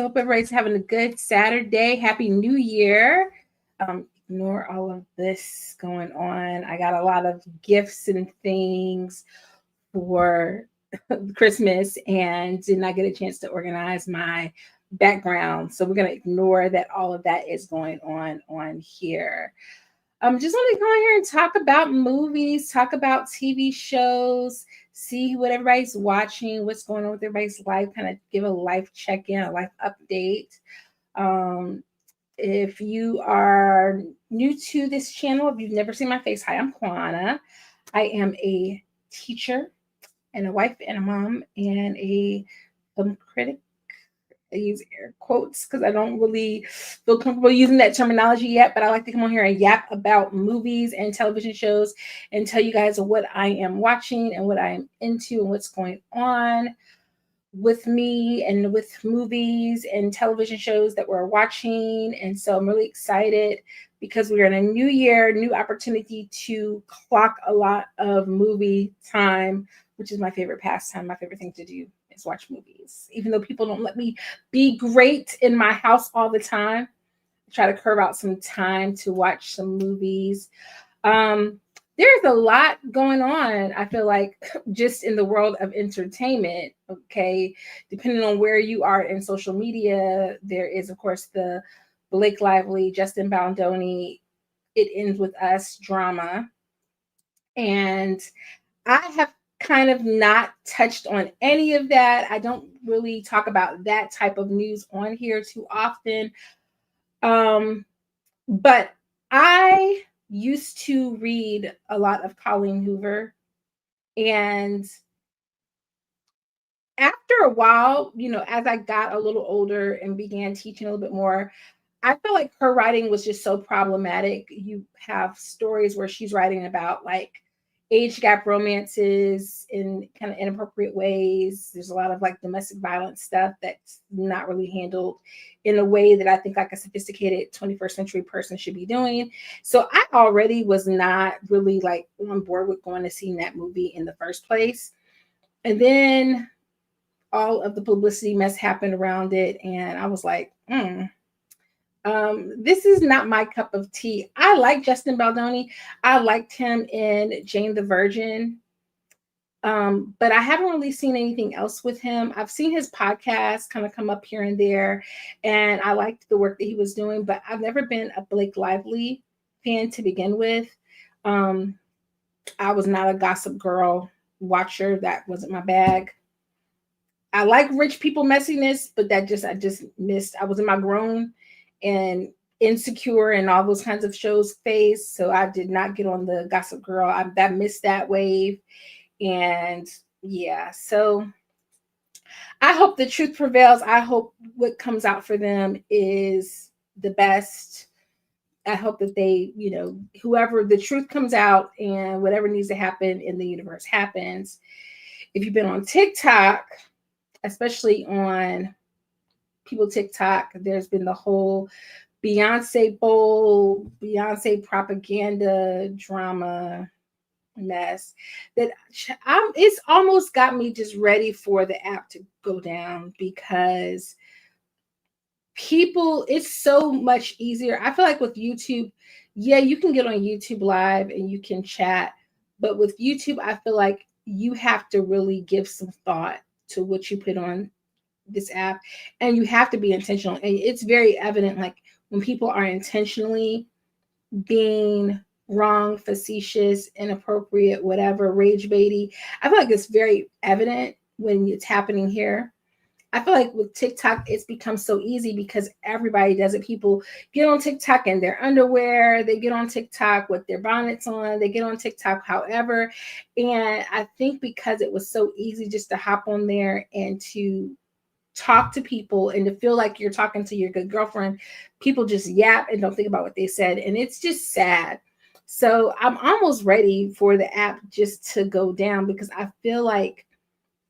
Hope everybody's having a good Saturday. Happy New Year. Ignore all of this going on. I got a lot of gifts and things for Christmas and did not get a chance to organize my background. So we're going to ignore that all of that is going on here. Just want to go in here and talk about movies, talk about TV shows, see what everybody's watching, what's going on with everybody's life, kind of give a life check-in, a life update. Um, if you are new to this channel, if you've never seen my face, hi, I'm Kwana. I am a teacher and a wife and a mom and a film critic. I use air quotes because I don't really feel comfortable using that terminology yet, but I like to come on here and yap about movies and television shows and tell you guys what I am watching and what I am into and what's going on with me and with movies and television shows that we're watching. And so I'm really excited because we're in a new year, new opportunity to clock a lot of movie time, which is my favorite pastime, my favorite thing to do. Watch movies, even though people don't let me be great in my house all the time. I try to carve out some time to watch some movies. There's a lot going on, I feel like, just in the world of entertainment. Okay, depending on where you are in social media, there is, of course, the Blake Lively, Justin Baldoni, It Ends With Us drama, and I have kind of not touched on any of that. I don't really talk about that type of news on here too often. But I used to read a lot of Colleen Hoover, and after a while, as I got a little older and began teaching a little bit more, I feel like her writing was just so problematic. You have stories where she's writing about like age gap romances in kind of inappropriate ways. There's a lot of like domestic violence stuff that's not really handled in a way that I think like a sophisticated 21st century person should be doing. So I already was not really like on board with going to see that movie in the first place. And then all of the publicity mess happened around it. And I was like, this is not my cup of tea. I like Justin Baldoni. I liked him in Jane the Virgin. But I haven't really seen anything else with him. I've seen his podcast kind of come up here and there, and I liked the work that he was doing, but I've never been a Blake Lively fan to begin with. I was not a Gossip Girl watcher. That wasn't my bag. I like rich people messiness, but I just missed. I was in my grown and Insecure and all those kinds of shows phase, so I did not get on the Gossip Girl. I missed that wave, and yeah. So I hope the truth prevails. I hope what comes out for them is the best. I hope that they, whoever the truth comes out and whatever needs to happen in the universe happens. If you've been on TikTok, especially on people TikTok, there's been the whole Beyonce bowl, Beyonce propaganda drama mess that it's almost got me just ready for the app to go down, because it's so much easier. I feel like with YouTube, yeah, you can get on YouTube Live and you can chat, but with YouTube, I feel like you have to really give some thought to what you put on this app, and you have to be intentional. And it's very evident, like when people are intentionally being wrong, facetious, inappropriate, whatever, rage baity. I feel like it's very evident when it's happening here. I feel like with TikTok, it's become so easy because everybody does it. People get on TikTok in their underwear. They get on TikTok with their bonnets on. They get on TikTok however. And I think because it was so easy just to hop on there and to talk to people and to feel like you're talking to your good girlfriend, people just yap and don't think about what they said. And it's just sad. So I'm almost ready for the app just to go down, because I feel like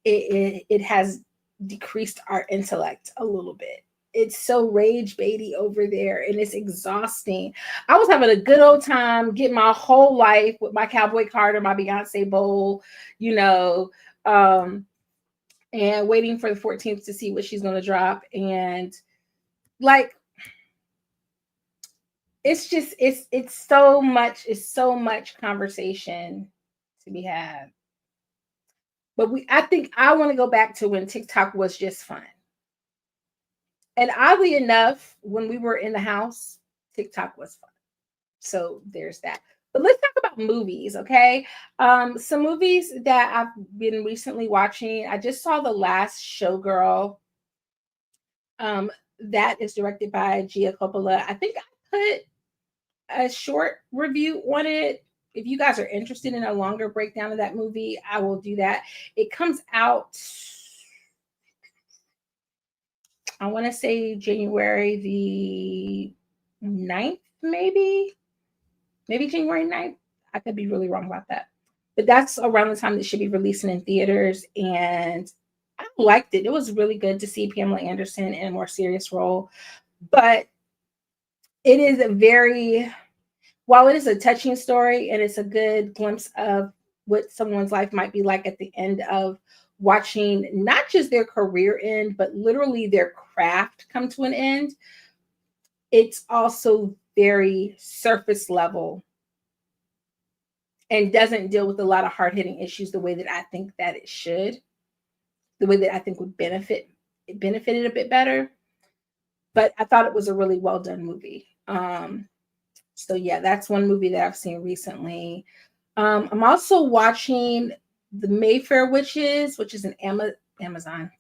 it has decreased our intellect a little bit. It's so rage baity over there, and it's exhausting. I was having a good old time getting my whole life with my cowboy card or my Beyonce bowl, and waiting for the 14th to see what she's going to drop. And like, it's just, it's so much conversation to be had. But I think I want to go back to when TikTok was just fun. And oddly enough, when we were in the house, TikTok was fun. So there's that. But let's talk about movies, okay? Some movies that I've been recently watching. I just saw The Last Showgirl. That is directed by Gia Coppola. I think I put a short review on it. If you guys are interested in a longer breakdown of that movie, I will do that. It comes out, I want to say January the 9th, maybe January 9th. I could be really wrong about that. But that's around the time that should be releasing in theaters. And I liked it. It was really good to see Pamela Anderson in a more serious role. But it is while it is a touching story and it's a good glimpse of what someone's life might be like at the end of watching not just their career end, but literally their craft come to an end, it's also very surface level and doesn't deal with a lot of hard-hitting issues the way that I think that it should, the way that I think would benefit it a bit better. But I thought it was a really well done movie. So yeah, that's one movie that I've seen recently. I'm also watching The Mayfair Witches, which is an Amazon,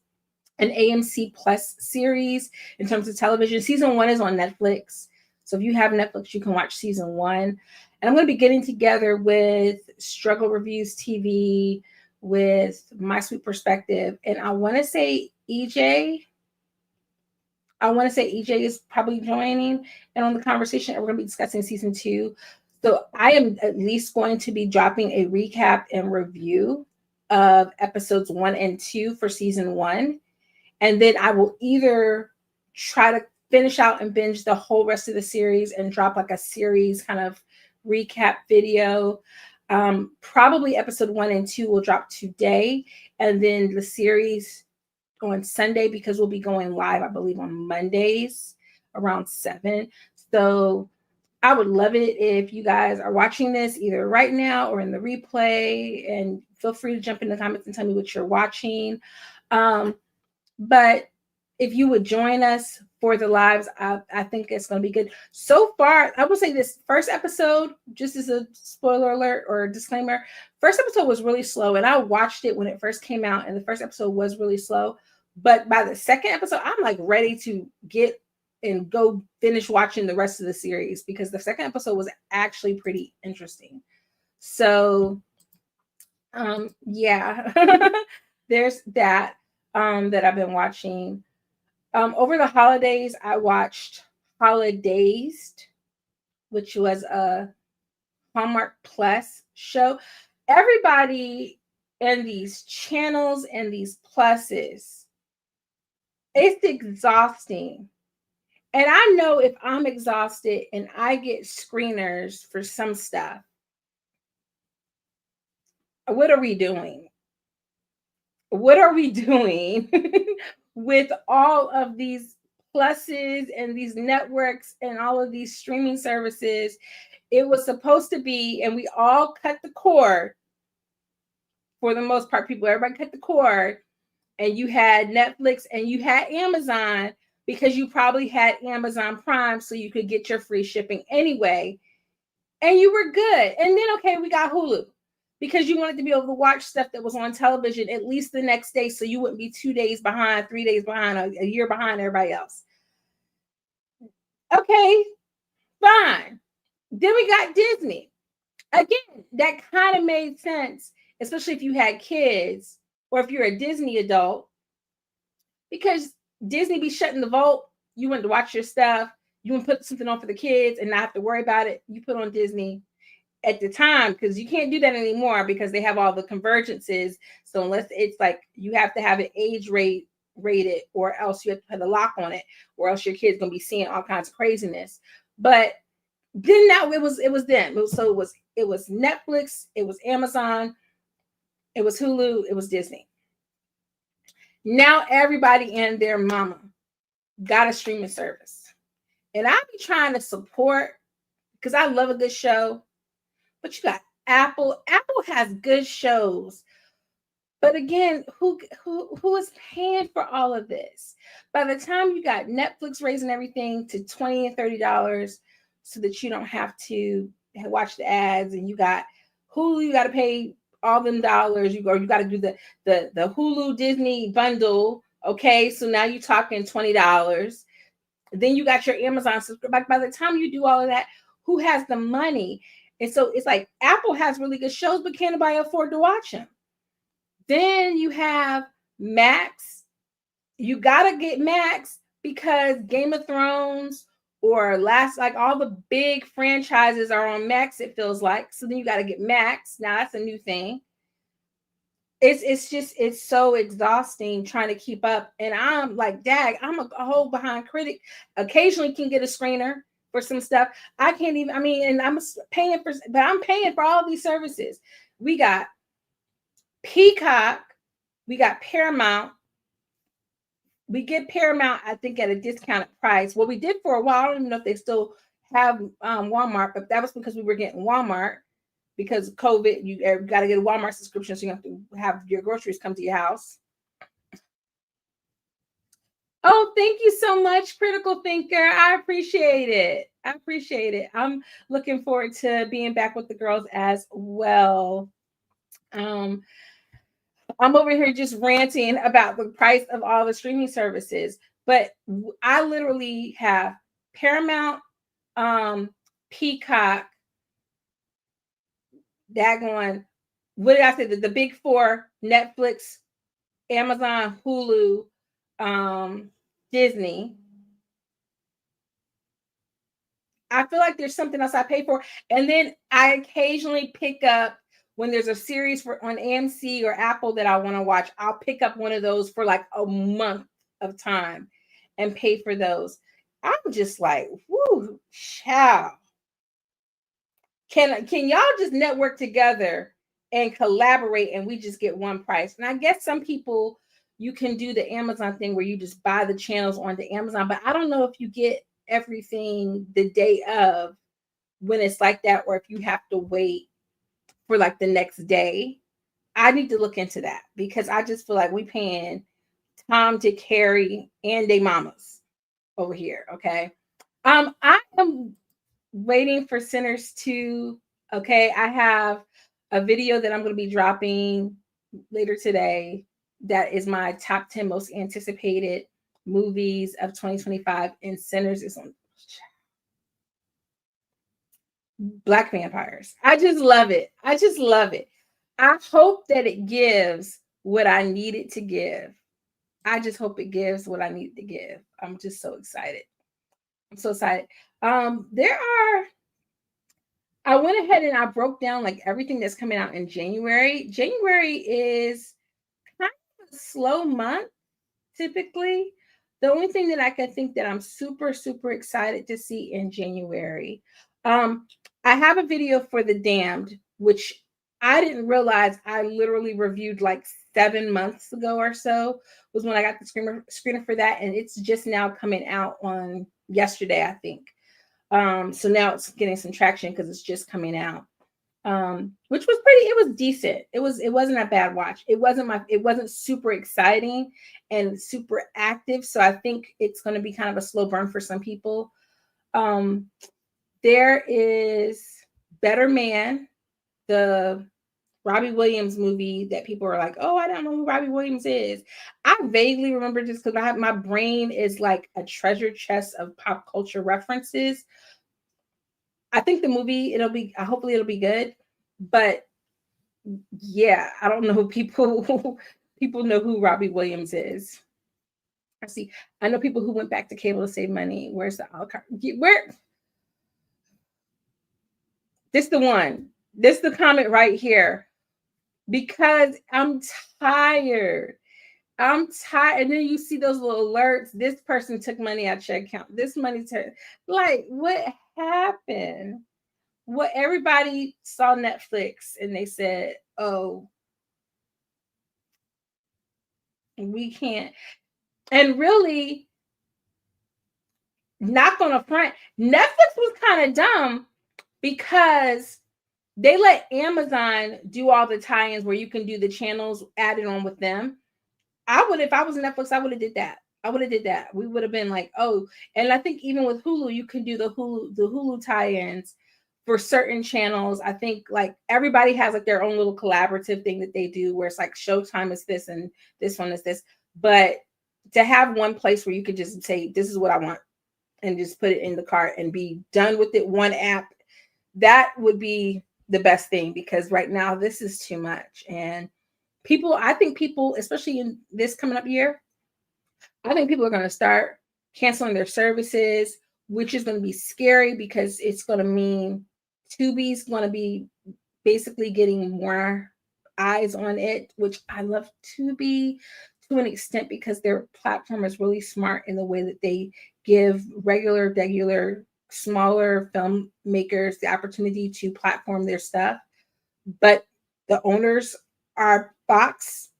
an AMC Plus series in terms of television. Season 1 is on Netflix. So if you have Netflix, you can watch season 1. And I'm going to be getting together with Struggle Reviews TV, with My Sweet Perspective. And I want to say EJ is probably joining and on the conversation. And we're going to be discussing season 2. So I am at least going to be dropping a recap and review of episodes 1 and 2 for season 1. And then I will either try to finish out and binge the whole rest of the series and drop like a series kind of recap video. Probably episode 1 and 2 will drop today. And then the series on Sunday, because we'll be going live, I believe, on Mondays around 7. So I would love it if you guys are watching this either right now or in the replay, and feel free to jump in the comments and tell me what you're watching. But if you would join us for the lives, I think it's going to be good. So far, I will say this first episode, just as a spoiler alert or disclaimer, first episode was really slow. And I watched it when it first came out, and the first episode was really slow. But by the second episode, I'm like ready to get and go finish watching the rest of the series, because the second episode was actually pretty interesting. So, yeah, there's that that I've been watching. Over the holidays, I watched Holidazed, which was a Hallmark Plus show. Everybody in these channels and these pluses, it's exhausting. And I know if I'm exhausted and I get screeners for some stuff, what are we doing? What are we doing with all of these pluses and these networks and all of these streaming services? It was supposed to be, and we all cut the cord for the most part. Everybody cut the cord, and you had Netflix and you had Amazon, because you probably had Amazon Prime, so you could get your free shipping anyway, and you were good. And then, okay, we got Hulu, because you wanted to be able to watch stuff that was on television at least the next day, so you wouldn't be 2 days behind, 3 days behind, a year behind everybody else. Okay, fine. Then we got Disney. Again, that kind of made sense, especially if you had kids or if you're a Disney adult, because Disney be shutting the vault. You went to watch your stuff. You want to put something on for the kids and not have to worry about it. You put on Disney at the time, because you can't do that anymore because they have all the convergences. So unless it's like you have to have it age rated, or else you have to put a lock on it, or else your kid's gonna be seeing all kinds of craziness. But then now it was them. It was Netflix, it was Amazon, it was Hulu, it was Disney. Now everybody and their mama got a streaming service. And I be trying to support because I love a good show. But you got Apple. Apple has good shows. But again, who is paying for all of this? By the time you got Netflix raising everything to $20 and $30 so that you don't have to watch the ads, and you got Hulu, you got to pay all them dollars. You got to do the Hulu Disney bundle. Okay, so now you're talking $20. Then you got your Amazon subscription. By the time you do all of that, who has the money? And so it's like Apple has really good shows, but can't nobody afford to watch them. Then you have Max. You gotta get Max because Game of Thrones or like all the big franchises are on Max, it feels like. So then you gotta get Max. Now that's a new thing. It's so exhausting trying to keep up. And I'm like, dag, I'm a whole behind critic. Occasionally can get a screener for some stuff. I can't even, I mean, and I'm paying for all these services. We got Peacock, we got Paramount. We get Paramount, I think, at a discounted price. Well, we did for a while. I don't even know if they still have Walmart, but that was because we were getting Walmart because of COVID. You got to get a Walmart subscription, so you have to have your groceries come to your house. Oh, thank you so much, Critical Thinker. I appreciate it. I appreciate it. I'm looking forward to being back with the girls as well. I'm over here just ranting about the price of all the streaming services, but I literally have Paramount, Peacock, daggone, what did I say? The big four: Netflix, Amazon, Hulu, Disney. I feel like there's something else I pay for, and then I occasionally pick up when there's a series on AMC or Apple that I want to watch. I'll pick up one of those for like a month of time and pay for those. I'm just like, whoo, child. Can y'all just network together and collaborate and we just get one price? And I guess some people, you can do the Amazon thing where you just buy the channels onto Amazon, but I don't know if you get everything the day of when it's like that, or if you have to wait for like the next day. I need to look into that because I just feel like we paying Tom, Dick, Harry, and they mamas over here. Okay. I am waiting for Sinners 2. Okay. I have a video that I'm going to be dropping later today. That is my top 10 most anticipated movies of 2025. And Sinners is on Black vampires. I just love it. I just love it. I hope that it gives what I need it to give. I just hope it gives what I need to give. I'm just so excited. I'm so excited. I went ahead and I broke down like everything that's coming out in January. January is kind of a slow month typically. The only thing that I can think that I'm super, super excited to see in January. I have a video for The Damned, which I didn't realize I literally reviewed like 7 months ago or so, was when I got the screener for that. And it's just now coming out on yesterday, I think. So now it's getting some traction because it's just coming out. Which was it was decent. It wasn't a bad watch. It wasn't super exciting and super active. So I think it's going to be kind of a slow burn for some people. There is Better Man, the Robbie Williams movie that people are like, oh, I don't know who Robbie Williams is. I vaguely remember just because my brain is like a treasure chest of pop culture references. I think the movie, hopefully it'll be good. But yeah, I don't know people know who Robbie Williams is. I know people who went back to cable to save money. Where's the where? This the one. This the comment right here. Because I'm tired. I'm tired. And then you see those little alerts. This person took money out your account. This money like, what happened? What everybody saw Netflix and they said, oh, We can't. And really, not on a front, Netflix was kind of dumb because they let Amazon do all the tie-ins where you can do the channels added on with them. I would, if I was Netflix, I would have did that. I would have did that. We would have been like, oh, and I think even with Hulu, you can do the Hulu tie-ins for certain channels. I think like everybody has like their own little collaborative thing that they do where it's like Showtime is this and this one is this. But to have one place where you could just say, this is what I want, and just put it in the cart and be done with it, one app, that would be the best thing, because right now this is too much. And people, I think people, especially in this coming up year, I think people are going to start canceling their services, which is going to be scary because it's going to mean Tubi's going to be basically getting more eyes on it, which I love Tubi to an extent because their platform is really smart in the way that they give regular, smaller filmmakers the opportunity to platform their stuff. But the owners are Fox,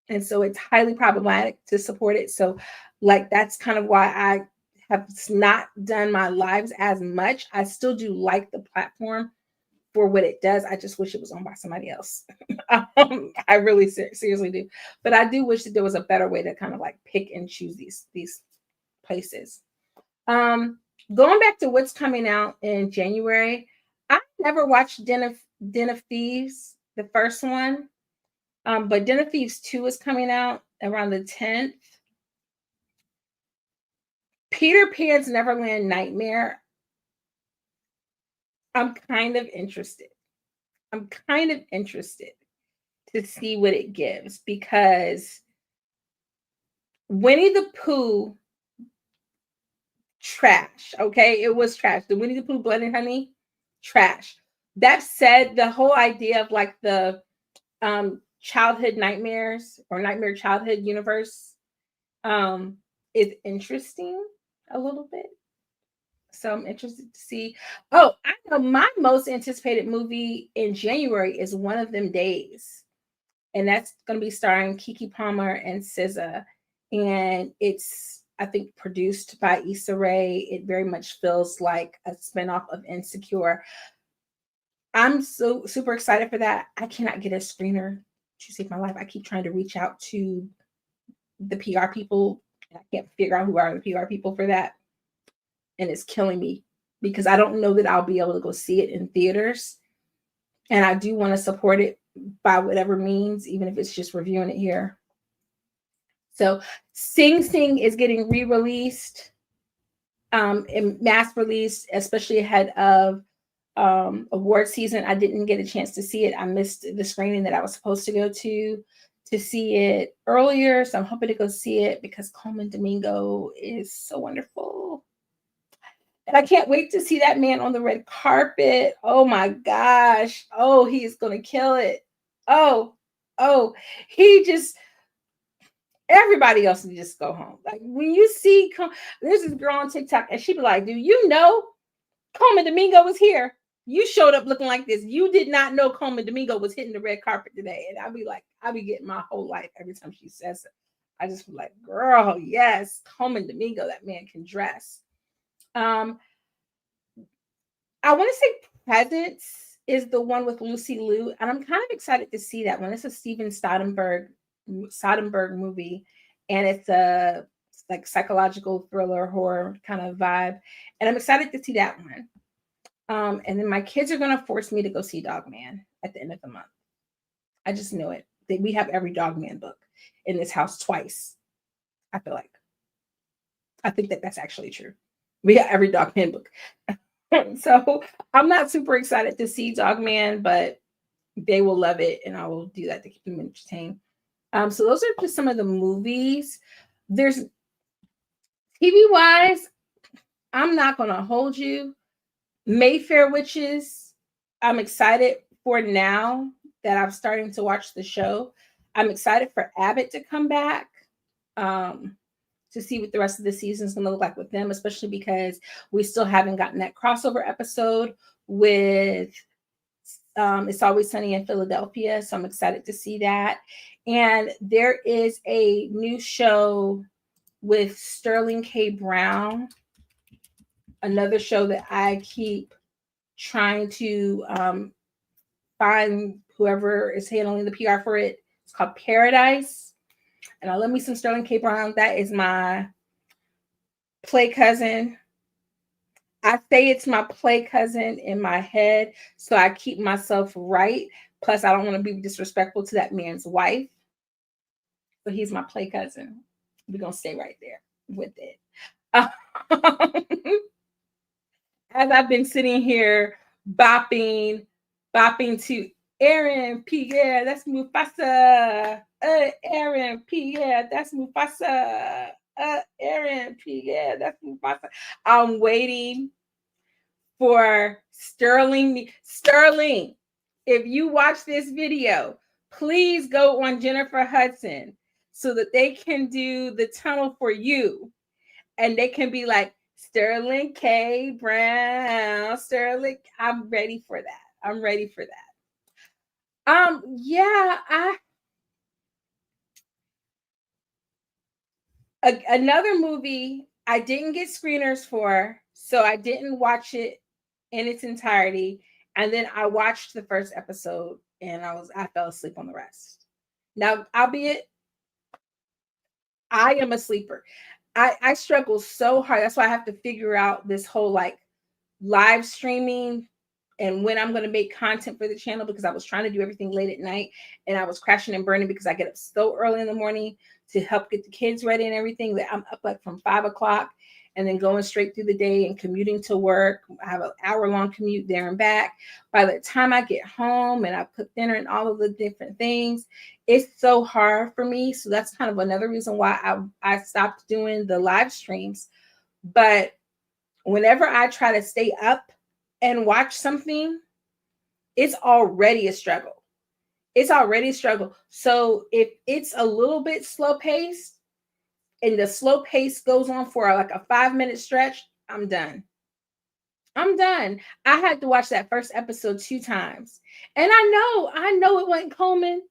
and so it's highly problematic to support it. So like that's kind of why I have not done my lives as much. I still do like the platform for what it does. I just wish it was owned by somebody else. I really seriously do. But I do wish that there was a better way to kind of like pick and choose these places. Going back to what's coming out in January, I never watched Den of Thieves, the first one. But Den of Thieves 2 is coming out around the 10th. Peter Pan's Neverland Nightmare. I'm kind of interested. To see what it gives, because Winnie the Pooh, trash. Okay, it was trash. The Winnie the Pooh Blood and Honey, trash. That said, the whole idea of like the childhood nightmares or nightmare childhood universe is interesting a little bit. So I'm interested to see. Oh, I know my most anticipated movie in January is One of Them Days. And that's going to be starring Keke Palmer and SZA. And it's, I think, produced by Issa Rae. It very much feels like a spinoff of Insecure. I'm so super excited for that. I cannot get a screener to save my life. I keep trying to reach out to the PR people. I can't figure out who are the PR people for that. And it's killing me because I don't know that I'll be able to go see it in theaters. And I do want to support it by whatever means, even if it's just reviewing it here. So Sing Sing is getting re-released, and mass release, especially ahead of award season. I didn't get a chance to see it. I missed the screening that I was supposed to go to see it earlier. So I'm hoping to go see it because Coleman Domingo is so wonderful. And I can't wait to see that man on the red carpet. Oh my gosh. Oh, he's going to kill it. Oh, he just, everybody else can just go home. Like when you see, there's this girl on TikTok and she be like, do you know Coleman Domingo was here? You showed up looking like this. You did not know Coleman Domingo was hitting the red carpet today. And I'll be like, I'll be getting my whole life every time she says it. I just be like, girl, yes, Coleman Domingo, that man can dress. I want to say Presents is the one with Lucy Liu, and I'm kind of excited to see that one. It's a Steven Soderbergh movie, and it's a like psychological thriller horror kind of vibe, and I'm excited to see that one. And then my kids are going to force me to go see Dogman at the end of the month. I just know it. We have every Dogman book in this house twice. I feel like. I think that that's actually true. We have every Dogman book. So I'm not super excited to see Dogman, but they will love it, and I will do that to keep them entertained. So those are just some of the movies. There's TV wise, I'm not going to hold you. Mayfair Witches, I'm excited for now that I'm starting to watch the show. I'm excited for Abbott to come back. To see what the rest of the season is going to look like with them, especially because we still haven't gotten that crossover episode with It's Always Sunny in Philadelphia, so I'm excited to see that. And there is a new show with Sterling K. Brown, another show that I keep trying to find whoever is handling the PR for it. It's called Paradise. And I love me some Sterling K. Brown. That is my play cousin. I say it's my play cousin in my head, so I keep myself right. Plus, I don't want to be disrespectful to that man's wife. So he's my play cousin. We're going to stay right there with it. As I've been sitting here bopping to Aaron Pierre, that's Mufasa. Aaron Pierre, that's Mufasa. Aaron Pierre, that's Mufasa. I'm waiting for Sterling. Sterling, if you watch this video, please go on Jennifer Hudson so that they can do the tunnel for you. And they can be like, Sterling K. Brown, Sterling. I'm ready for that. I'm ready for that. Yeah, another movie I didn't get screeners for, so I didn't watch it in its entirety. And then I watched the first episode and I fell asleep on the rest. Now, albeit I am a sleeper. I struggle so hard. That's why I have to figure out this whole like live streaming and when I'm going to make content for the channel, because I was trying to do everything late at night and I was crashing and burning because I get up so early in the morning to help get the kids ready and everything that I'm up like from 5 o'clock and then going straight through the day and commuting to work. I have an hour-long commute there and back. By the time I get home and I cook dinner and all of the different things, it's so hard for me. So that's kind of another reason why I stopped doing the live streams. But whenever I try to stay up and watch something, it's already a struggle. It's already a struggle. So if it's a little bit slow paced and the slow pace goes on for like a 5-minute stretch, I'm done. I'm done. I had to watch that first episode 2 times. And I know it wasn't Coleman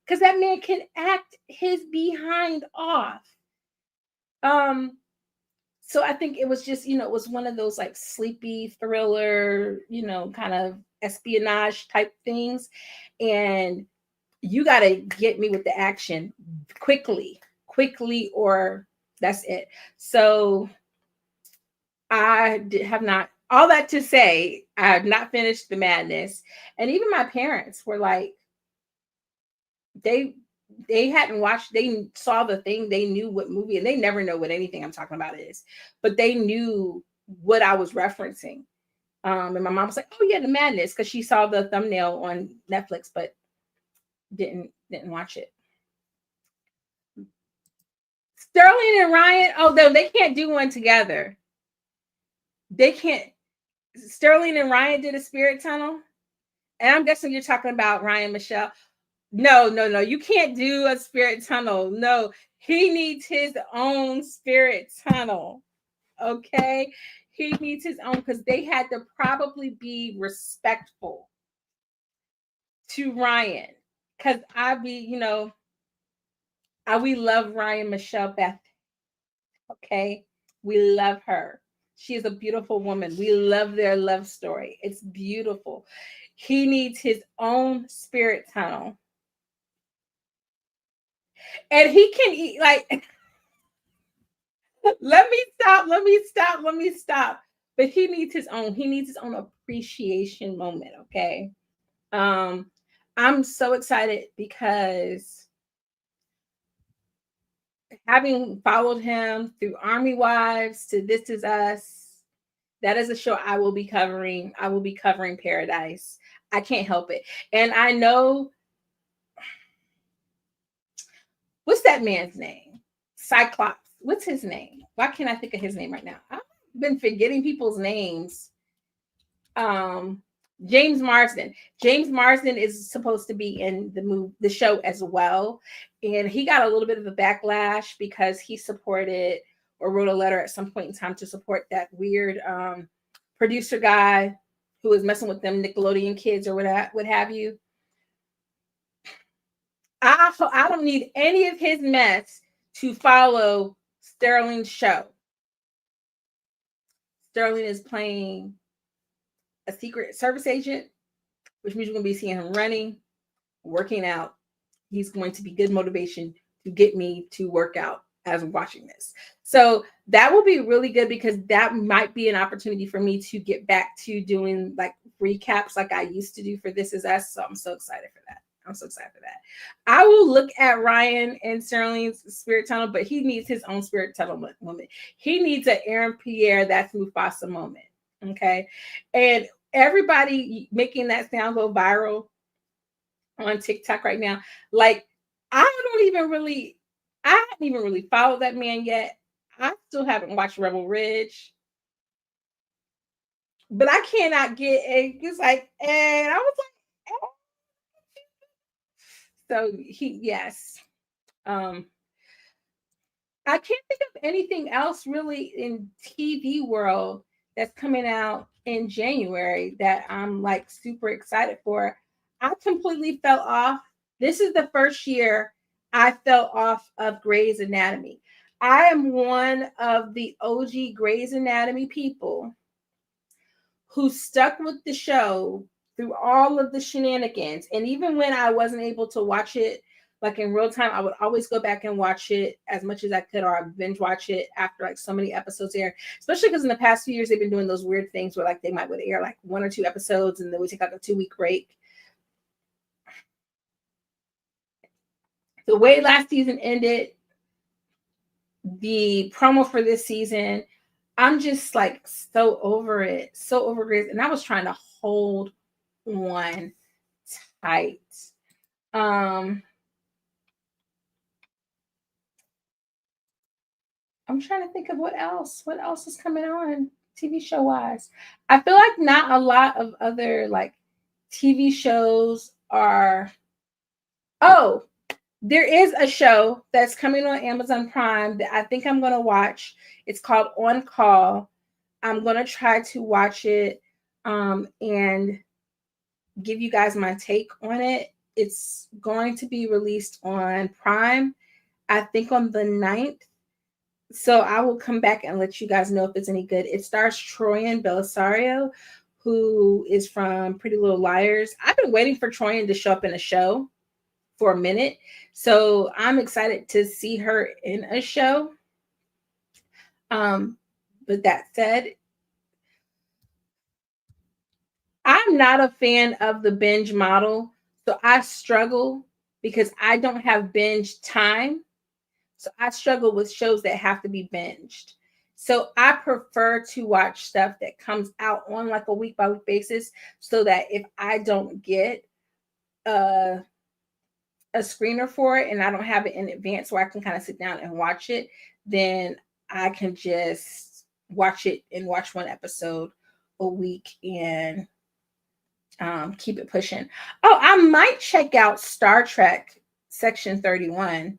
because that man can act his behind off. So I think it was just, it was one of those like sleepy thriller, kind of espionage type things. And you got to get me with the action quickly, or that's it. So I have not, all that to say, I have not finished The Madness. And even my parents were like, they hadn't watched, they saw the thing, they knew what movie, and they never know what anything I'm talking about is, but they knew what I was referencing. And my mom was like, oh yeah, The Madness, because she saw the thumbnail on Netflix, but didn't watch it. Sterling and Ryan, oh, they can't do one together. They can't. Sterling and Ryan did a spirit tunnel. And I'm guessing you're talking about Ryan Michelle. No. You can't do a spirit tunnel. No, he needs his own spirit tunnel. Okay. He needs his own because they had to probably be respectful to Ryan. Because we love Ryan Michelle Beth. Okay. We love her. She is a beautiful woman. We love their love story. It's beautiful. He needs his own spirit tunnel. And he can eat like let me stop. But he needs his own appreciation moment, okay? I'm so excited because having followed him through Army Wives to This Is Us, that is a show I will be covering. I will be covering Paradise. I can't help it. And I know, what's that man's name? Cyclops. What's his name? Why can't I think of his name right now? I've been forgetting people's names. James Marsden. James Marsden is supposed to be in the show as well. And he got a little bit of a backlash because he supported or wrote a letter at some point in time to support that weird producer guy who is messing with them Nickelodeon kids or what have you. I don't need any of his mess to follow Sterling's show. Sterling is playing a Secret Service agent, which means you're going to be seeing him running, working out. He's going to be good motivation to get me to work out as I'm watching this. So that will be really good because that might be an opportunity for me to get back to doing like recaps like I used to do for This Is Us. So I'm so excited for that. I'm so excited for that. I will look at Ryan and Sterling's spirit tunnel, but he needs his own spirit tunnel moment. He needs an Aaron Pierre, that's Mufasa moment. Okay. And everybody making that sound go viral on TikTok right now. Like, I haven't even really followed that man yet. I still haven't watched Rebel Ridge. But I cannot get it's like, and I was like, so yes. I can't think of anything else really in TV world that's coming out in January that I'm like super excited for. I completely fell off. This is the first year I fell off of Grey's Anatomy. I am one of the OG Grey's Anatomy people who stuck with the show through all of the shenanigans. And even when I wasn't able to watch it like in real time, I would always go back and watch it as much as I could, or I binge watch it after like so many episodes air. Especially because in the past few years they've been doing those weird things where like they might would air like 1 or 2 episodes and then we take like a 2-week break. The way last season ended, the promo for this season, I'm just like so over it, so over it. And I was trying to hold on tight. I'm trying to think of what else is coming on TV show wise. I feel like not a lot of other like TV shows are. Oh, there is a show that's coming on Amazon Prime that I think I'm going to watch. It's called On Call. I'm going to try to watch it and give you guys my take on it. It's going to be released on Prime, I think on the 9th. So I will come back and let you guys know if it's any good. It stars Troyan Bellisario, who is from Pretty Little Liars. I've been waiting for Troyan to show up in a show for a minute. So I'm excited to see her in a show. But that said, I'm not a fan of the binge model. So I struggle because I don't have binge time. So I struggle with shows that have to be binged. So I prefer to watch stuff that comes out on like a week by week basis so that if I don't get a screener for it and I don't have it in advance where I can kind of sit down and watch it, then I can just watch it and watch one episode a week and keep it pushing. Oh, I might check out Star Trek Section 31.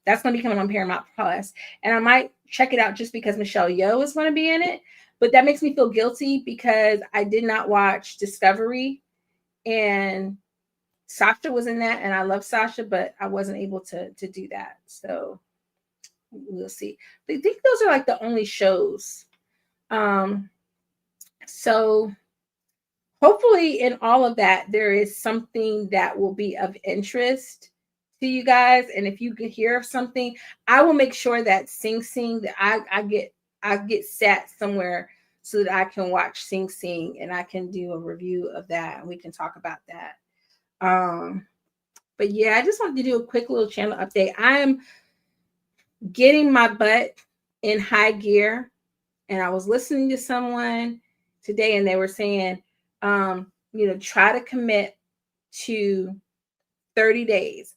That's going to be coming on Paramount Plus. And I might check it out just because Michelle Yeoh is going to be in it. But that makes me feel guilty because I did not watch Discovery. And Sasha was in that. And I love Sasha, but I wasn't able to do that. So we'll see. I think those are like the only shows. So hopefully in all of that, there is something that will be of interest to you guys. And if you could hear of something, I will make sure that Sing Sing that I get sat somewhere so that I can watch Sing Sing and I can do a review of that and we can talk about that. But yeah, I just wanted to do a quick little channel update. I am getting my butt in high gear, and I was listening to someone today and they were saying, try to commit to 30 days.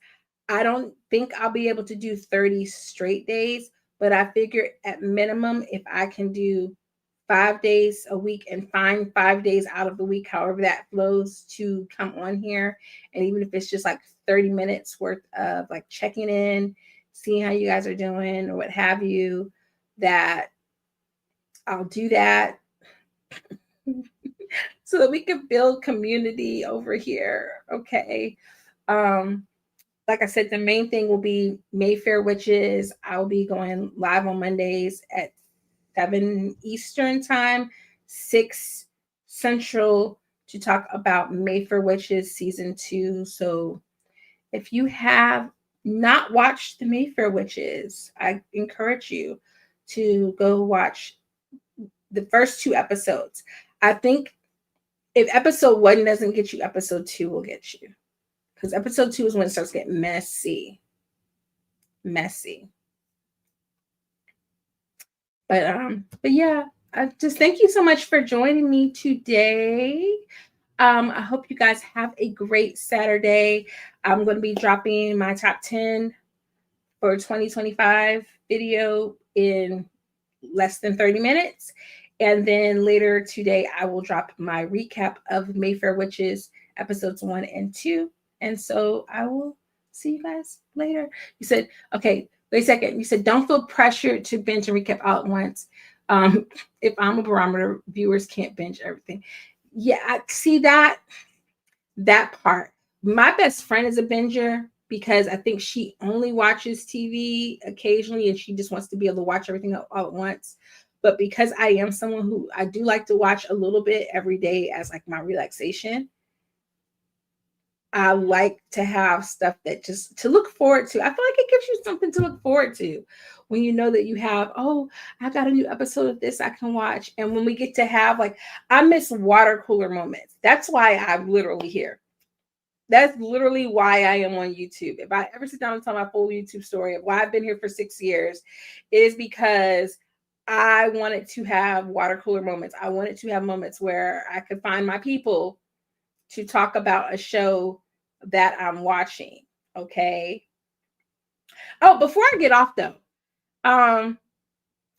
I don't think I'll be able to do 30 straight days, but I figure at minimum, if I can do 5 days a week and find 5 days out of the week, however that flows, to come on here. And even if it's just like 30 minutes worth of like checking in, seeing how you guys are doing or what have you, that I'll do that. so that we can build community over here. Okay. Like I said, the main thing will be Mayfair Witches. I'll be going live on Mondays at 7 Eastern time, 6 Central, to talk about Mayfair Witches season 2. So if you have not watched the Mayfair Witches, I encourage you to go watch the first 2 episodes. I think if episode 1 doesn't get you, episode 2 will get you. Because episode 2 is when it starts getting messy. Messy. But yeah, I just thank you so much for joining me today. I hope you guys have a great Saturday. I'm going to be dropping my top 10 for 2025 video in less than 30 minutes. And then later today, I will drop my recap of Mayfair Witches episodes 1 and 2. And so I will see you guys later. You said, okay, wait a second. You said, don't feel pressured to binge and recap all at once. If I'm a barometer, viewers can't binge everything. Yeah, I see that part. My best friend is a binger because I think she only watches TV occasionally and she just wants to be able to watch everything all at once. But because I am someone who I do like to watch a little bit every day as like my relaxation, I like to have stuff that just to look forward to. I feel like it gives you something to look forward to when you know that you have, oh, I got a new episode of this I can watch. And when we get to have like, I miss water cooler moments. That's why I'm literally here. That's literally why I am on YouTube. If I ever sit down and tell my full YouTube story of why I've been here for 6 years, is because I wanted to have water cooler moments. I wanted to have moments where I could find my people to talk about a show that I'm watching. Okay. Oh, before I get off though, have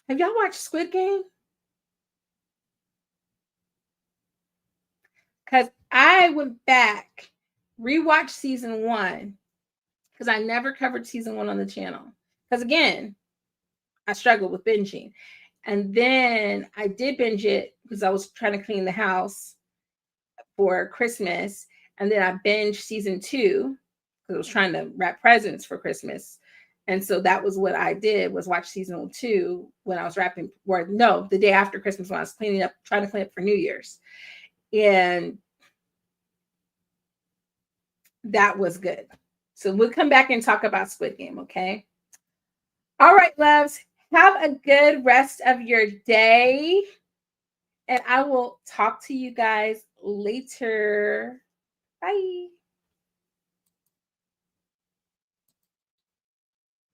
y'all watched Squid Game? Because I went back, rewatched season 1, because I never covered season 1 on the channel. Because again, I struggled with binging. And then I did binge it because I was trying to clean the house for Christmas. And then I binged season 2 because I was trying to wrap presents for Christmas. And so that was what I did, was watch season 2 when I was wrapping, or no, the day after Christmas when I was cleaning up, trying to clean up for New Year's. And that was good. So we'll come back and talk about Squid Game, okay? All right, loves. Have a good rest of your day. And I will talk to you guys later. Bye.